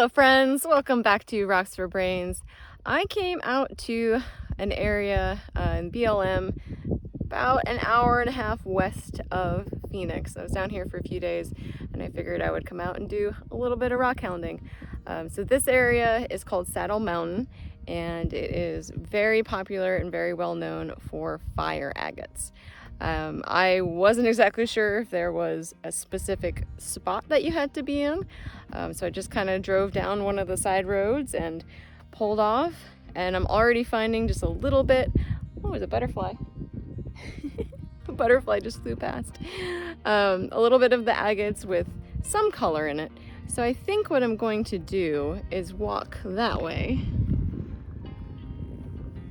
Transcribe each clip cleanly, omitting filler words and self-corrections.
Hello friends, welcome back to Rocks for Brains. I came out to an area in BLM about an hour and a half west of Phoenix. I was down here for a few days and I figured I would come out and do a little bit of rock hounding. So this area is called Saddle Mountain and it is very popular and very well known for fire agates. I wasn't exactly sure if there was a specific spot that you had to be in, so I just kind of drove down one of the side roads and pulled off, and I'm already finding just a little bit. Oh, there's a butterfly. A butterfly just flew past. A little bit of the agates with some color in it. So I think what I'm going to do is walk that way,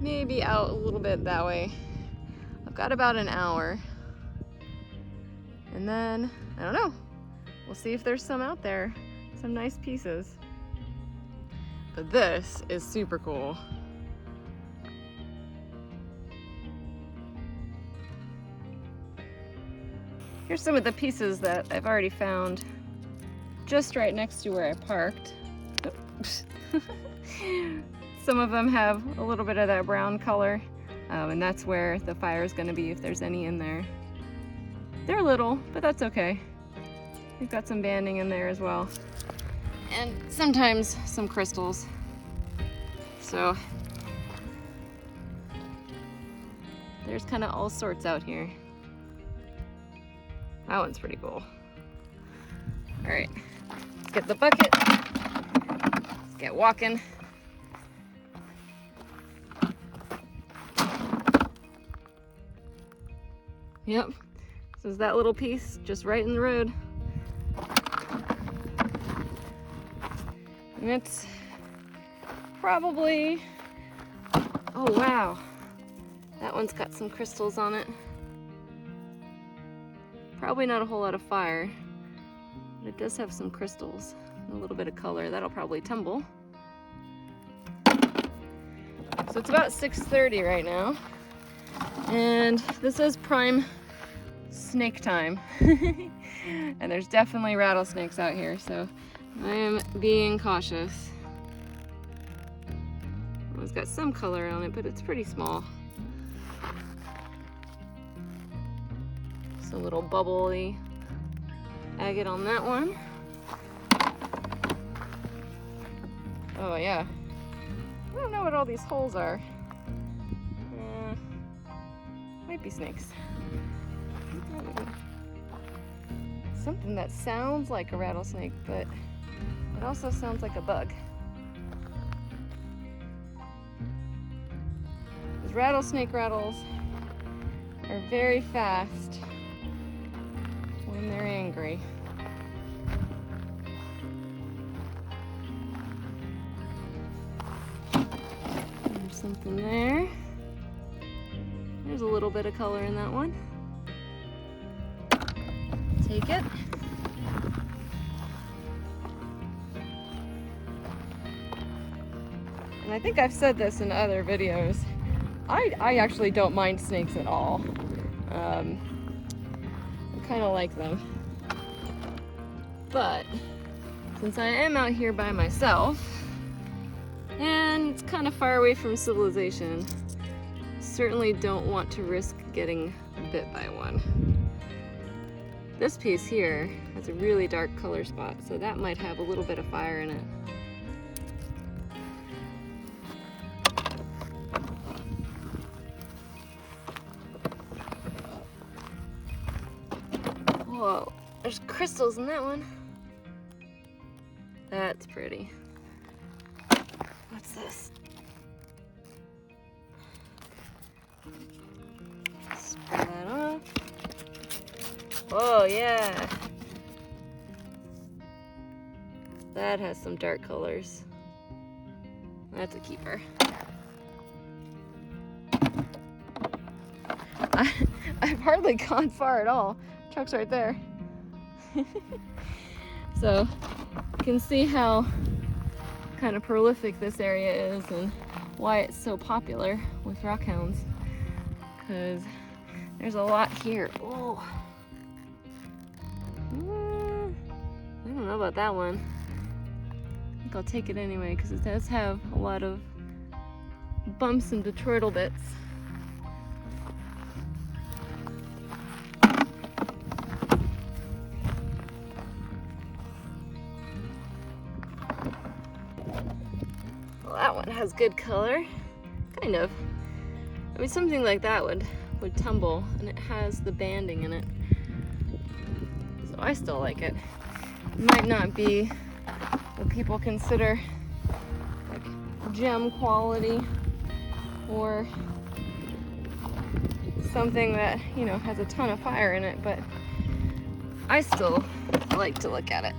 maybe out a little bit that way. I've got about an hour, and then, I don't know, we'll see if there's some out there, some nice pieces. But this is super cool. Here's some of the pieces that I've already found just right next to where I parked. Some of them have a little bit of that brown color. And that's where the fire is going to be if there's any in there. They're little, but that's okay. We've got some banding in there as well. And sometimes some crystals. So there's kind of all sorts out here. That one's pretty cool. All right, let's get the bucket. Let's get walking. Yep, this is that little piece just right in the road. And it's probably, oh wow, that one's got some crystals on it. Probably not a whole lot of fire, but it does have some crystals and a little bit of color. That'll probably tumble. So it's about 6:30 right now, and this is prime snake time. And there's definitely rattlesnakes out here, so I am being cautious. Well, it's got some color on it, but it's pretty small. Just a little bubbly agate on that one. Oh yeah, I don't know what all these holes are. Might be snakes. Something that sounds like a rattlesnake, but it also sounds like a bug. These rattlesnake rattles are very fast when they're angry. There's something there. There's a little bit of color in that one. Take it. And I think I've said this in other videos. I actually don't mind snakes at all. I kind of like them. But since I am out here by myself, and it's kind of far away from civilization, certainly don't want to risk getting bit by one. This piece here has a really dark color spot, so that might have a little bit of fire in it. Whoa, there's crystals in that one. That's pretty. What's this? Spray that off. Oh yeah, that has some dark colors. That's a keeper. I've hardly gone far at all. Truck's right there. So you can see how kind of prolific this area is and why it's so popular with rockhounds, because there's a lot here. Oh. I don't know about that one. think I'll take it anyway because it does have a lot of bumps and detroidal bits. Well, that one has good color, kind of. I mean, something like that would tumble, and it has the banding in it, so I still like it. It might not be what people consider like gem quality or something that, you know, has a ton of fire in it, but I still like to look at it.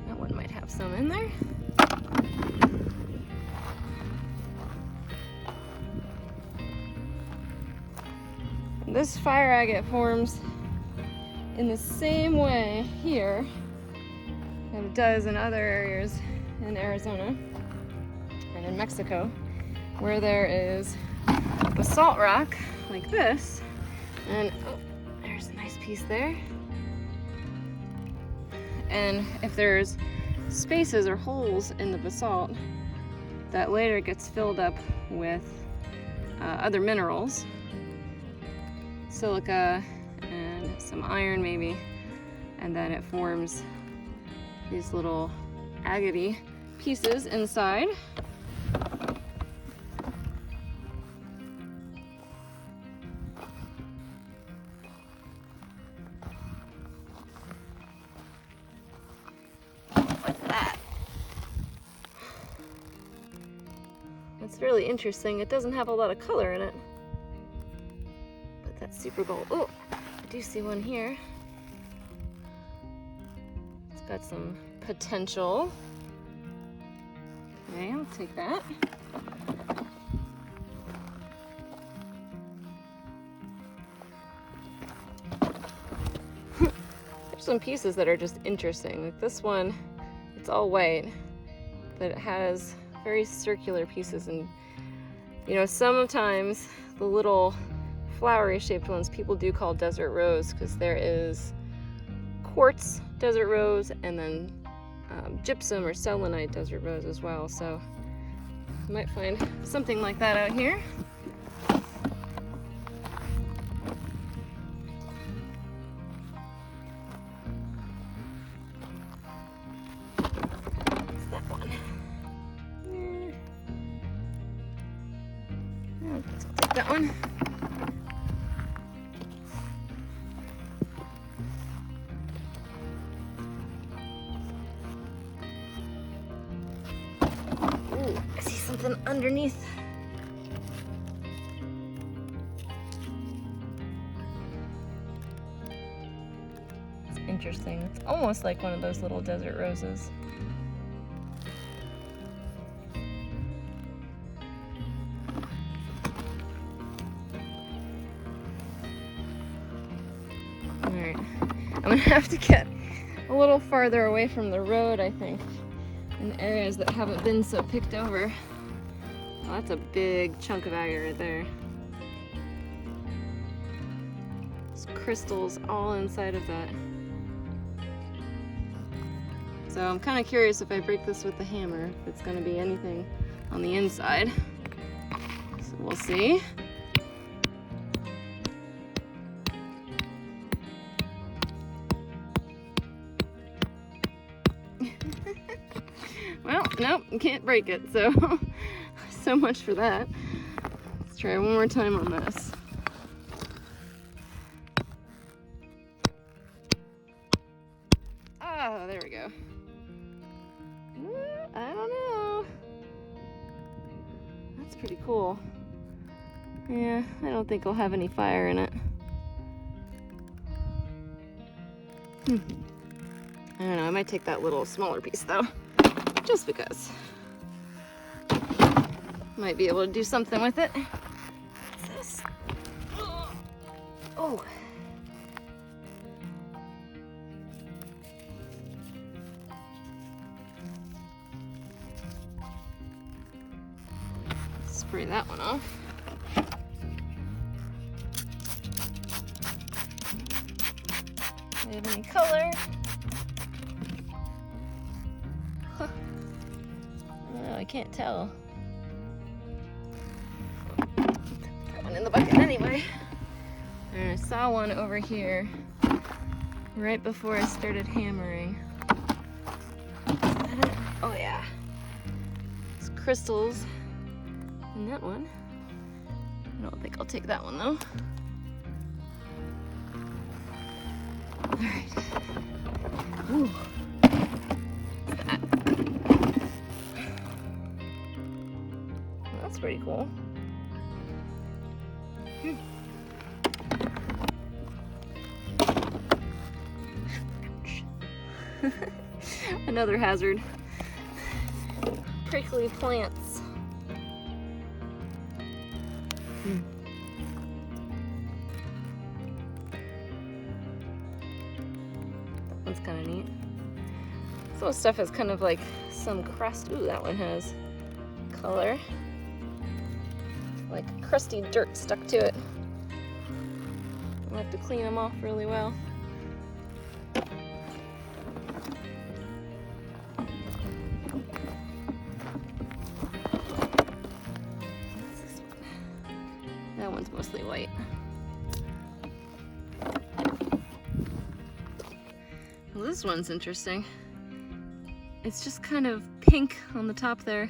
That one might have some in there. This fire agate forms in the same way here that it does in other areas in Arizona and in Mexico, where there is basalt rock like this, and oh, there's a nice piece there. And if there's spaces or holes in the basalt, that later gets filled up with other minerals, silica and some iron maybe, and then it forms these little agate pieces inside. What's that? It's really interesting. It doesn't have a lot of color in it, but that's super gold. Oh, I do see one here. It's got some potential. Okay, I'll take that. There's some pieces that are just interesting. Like this one, it's all white, but it has very circular pieces, and you know, sometimes the little flowery shaped ones people do call desert rose, because there is quartz desert rose and then gypsum or selenite desert rose as well. So you might find something like that out here. What's that one? Let's take that one. I see something underneath. It's interesting. It's almost like one of those little desert roses. Alright, I'm gonna have to get a little farther away from the road, I think, in areas that haven't been so picked over. Oh, that's a big chunk of agate right there. There's crystals all inside of that. So I'm kind of curious if I break this with the hammer, if it's going to be anything on the inside. So we'll see. Well, nope, you can't break it, so so much for that. Let's try one more time on this. Oh, there we go. I don't know. That's pretty cool. Yeah, I don't think I'll have any fire in it. I don't know, I might take that little smaller piece though, just because. Might be able to do something with it. What's this? Oh. Spray that one off. Do you have any color? I can't tell. That one in the bucket anyway. And I saw one over here right before I started hammering. Is that it? Oh yeah. It's crystals in that one. I don't think I'll take that one though. All right. Ooh. That. Well, that's pretty cool. Another hazard. Prickly plants. That's kind of neat. Some stuff has kind of like some crust. Ooh, that one has color. Like crusty dirt stuck to it. I'll have to clean them off really well. That one's mostly white. Well, this one's interesting. It's just kind of pink on the top there,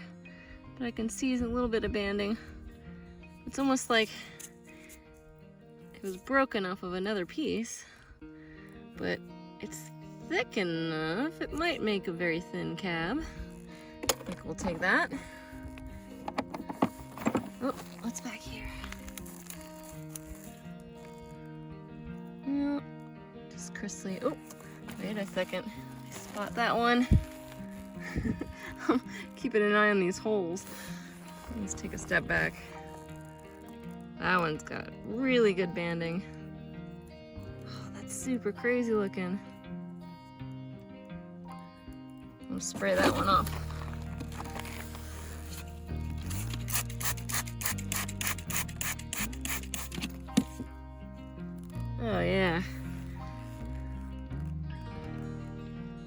but I can see a little bit of banding. It's almost like it was broken off of another piece, but it's thick enough. It might make a very thin cab. I think we'll take that. Oh, what's back here? No, just crystally. Oh, wait a second. I spot that one. I'm keeping an eye on these holes. Let's take a step back. That one's got really good banding. Oh, that's super crazy looking. I'll spray that one off. Oh yeah.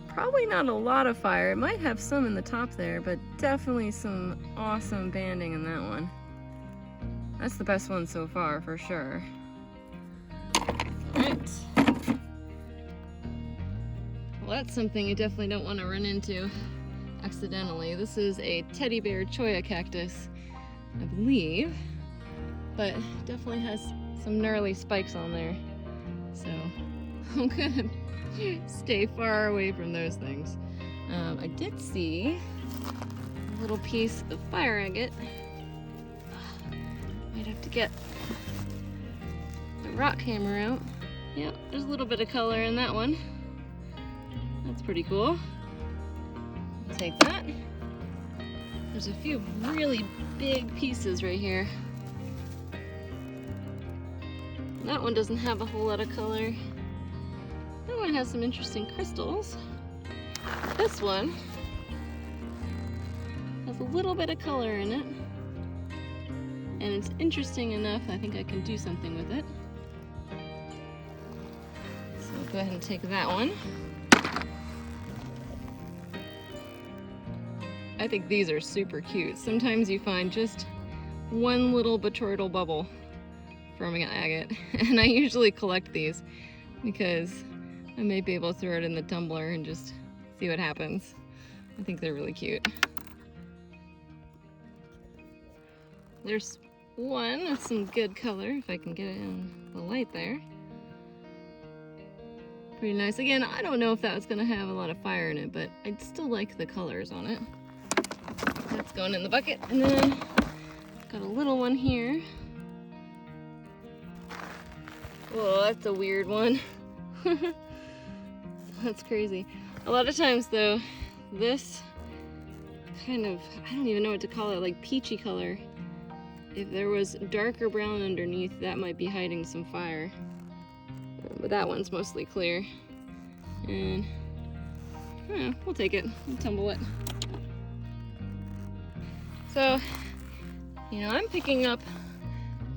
Probably not a lot of fire. It might have some in the top there, but definitely some awesome banding in that one. That's the best one so far, for sure. Alright. Well, that's something you definitely don't want to run into accidentally. This is a teddy bear cholla cactus, I believe, but definitely has some gnarly spikes on there. So I'm gonna stay far away from those things. I did see a little piece of fire agate. Might have to get the rock hammer out. Yep, there's a little bit of color in that one. That's pretty cool. I'll take that. There's a few really big pieces right here. That one doesn't have a whole lot of color. That one has some interesting crystals. This one has a little bit of color in it. And it's interesting enough, I think I can do something with it. So I'll go ahead and take that one. I think these are super cute. Sometimes you find just one little botryoidal bubble from an agate, and I usually collect these because I may be able to throw it in the tumbler and just see what happens. I think they're really cute. There's one with some good color, if I can get it in the light there. Pretty nice. Again, I don't know if that was gonna have a lot of fire in it, but I'd still like the colors on it. That's going in the bucket. And then got a little one here. Oh, that's a weird one. That's crazy. A lot of times though, this kind of, I don't even know what to call it, like peachy color. If there was darker brown underneath, that might be hiding some fire. But that one's mostly clear. And we'll take it and tumble it. So, you know, I'm picking up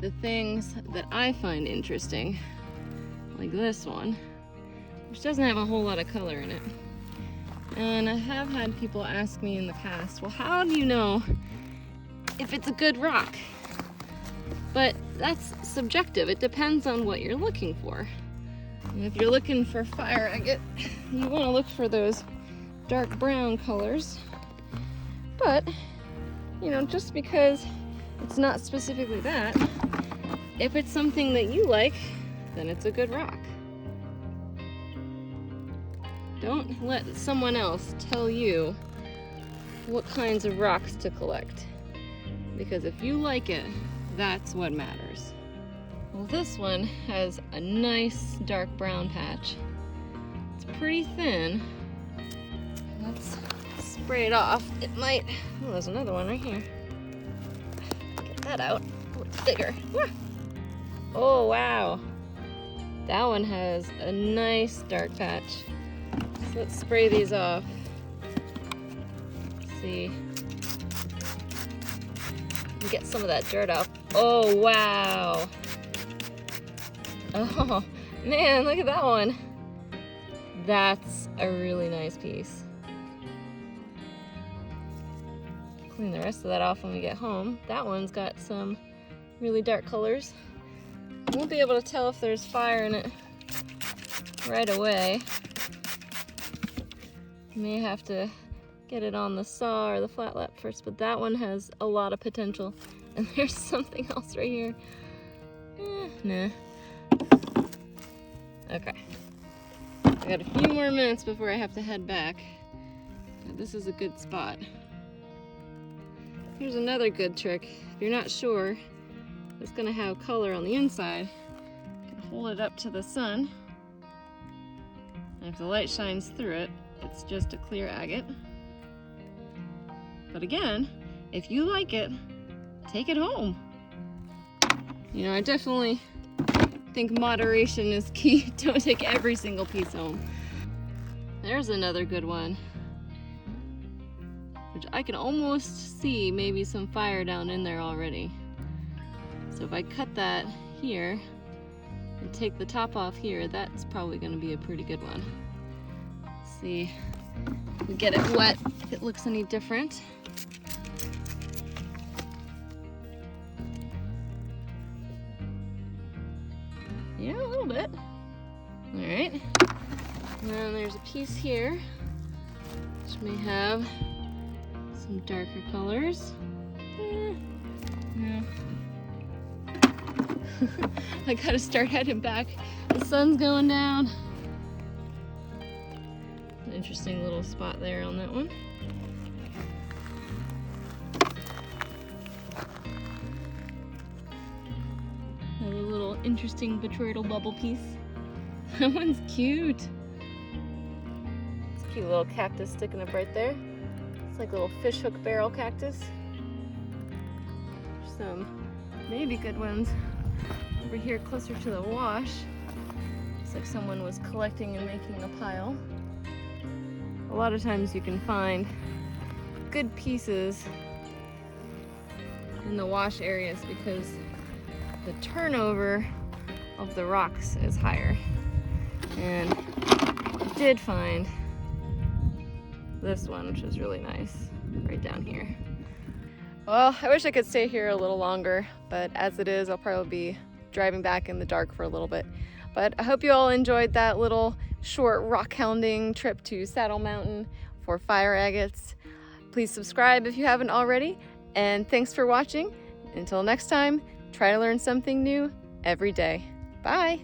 the things that I find interesting, like this one, which doesn't have a whole lot of color in it. And I have had people ask me in the past, well, how do you know if it's a good rock? But that's subjective. It depends on what you're looking for. And if you're looking for fire agate, you want to look for those dark brown colors. But, you know, just because it's not specifically that, if it's something that you like, then it's a good rock. Don't let someone else tell you what kinds of rocks to collect. Because if you like it, that's what matters. Well, this one has a nice dark brown patch. It's pretty thin. Let's spray it off. It might, oh, there's another one right here. Get that out. Oh, it's bigger. Oh, wow. That one has a nice dark patch. So let's spray these off. Let's see. Get some of that dirt off. Oh, wow. Oh, man, look at that one. That's a really nice piece. Clean the rest of that off when we get home. That one's got some really dark colors. I won't be able to tell if there's fire in it right away. May have to get it on the saw or the flat lap first, but that one has a lot of potential. And there's something else right here. Nah. Okay. I got a few more minutes before I have to head back. This is a good spot. Here's another good trick. If you're not sure if it's gonna have color on the inside, you can hold it up to the sun. And if the light shines through it, it's just a clear agate. But again, if you like it, take it home. You know, I definitely think moderation is key. Don't take every single piece home. There's another good one, which I can almost see maybe some fire down in there already. So if I cut that here and take the top off here, that's probably going to be a pretty good one. Let's see if we get it wet, if it looks any different. Yeah, a little bit. All right. And then there's a piece here, which may have some darker colors. Yeah. I gotta start heading back. The sun's going down. An interesting little spot there on that one. Another little interesting botryoidal bubble piece. That one's cute. It's a cute little cactus sticking up right there. It's like a little fishhook barrel cactus. Some maybe good ones over here closer to the wash. Looks like someone was collecting and making a pile. A lot of times you can find good pieces in the wash areas because the turnover of the rocks is higher. And I did find this one, which was really nice, right down here. Well, I wish I could stay here a little longer, but as it is, I'll probably be driving back in the dark for a little bit. But I hope you all enjoyed that little short rock hounding trip to Saddle Mountain for fire agates. Please subscribe if you haven't already, and thanks for watching. Until next time, try to learn something new every day. Bye!